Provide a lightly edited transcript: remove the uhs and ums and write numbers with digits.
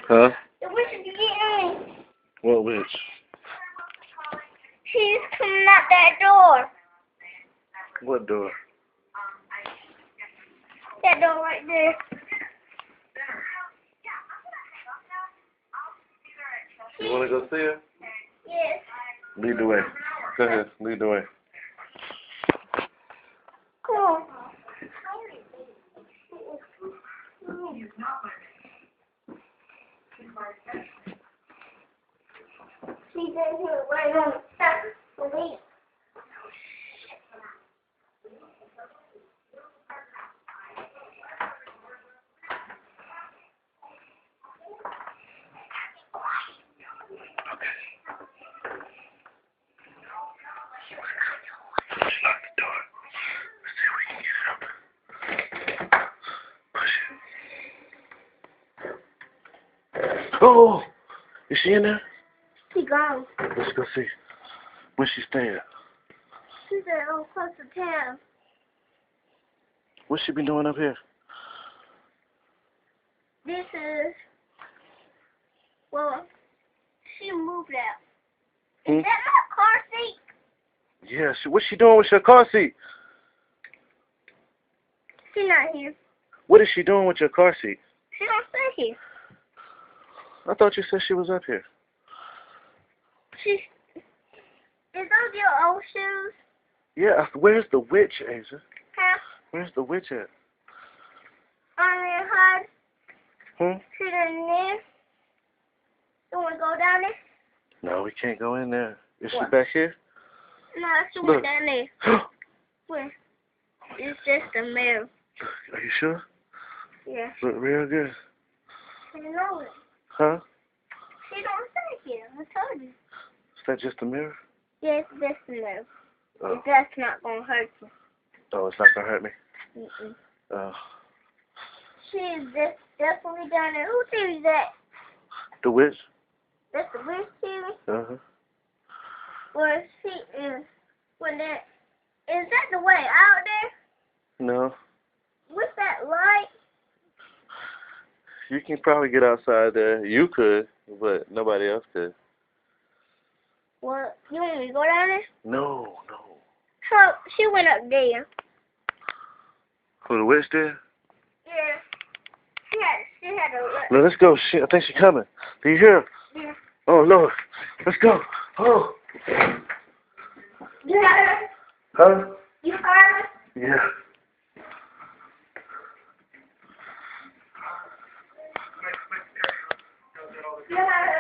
Huh? The witch is getting me. What witch? She's coming out that door. What door? That door right there. You want to go see her? Yes. Lead the way. Go ahead. Lead the way. Cool. She's in here right on the top of the leaf. Lock the door. Let's see if we can get it open. Push it. Oh! Is she in there? She gone. Let's go see. Where's she staying? She's at close to town. What's she been doing up here? This is, well, she moved out. Is that my car seat? Yeah, what's she doing with your car seat? She's not here. What is she doing with your car seat? She don't stay here. I thought you said she was up here. Is those your old shoes? Yeah, where's the witch, Asia? Huh? Where's the witch at? On the hard. Hmm? She's in there. You want to go down there? No, we can't go in there. Is What? she back here? No, she Look. went down there. Where? It's just a mirror. Are you sure? Yeah. Look real good. I know it. Huh? She don't stay here. I told you. Is that just a mirror? Yeah, it's just a mirror. Oh, That's not going to hurt you. oh, it's not gonna hurt me. Mm-mm. Oh, She's just definitely down there. Who TV is that? the witch? That's the witch TV? Uh-huh. Well, she is. When that is that the way out there? No. With that light? You can probably get outside there. You could, but nobody else could. Well, you want me to go down there? No. So she went up there. Who, the witch did? Yeah. She had a look. No, let's go. I think she's coming. Do you hear her? Yeah. Oh, Lord. Let's go. Oh. You heard her? Huh? You heard her? Yeah. You heard her?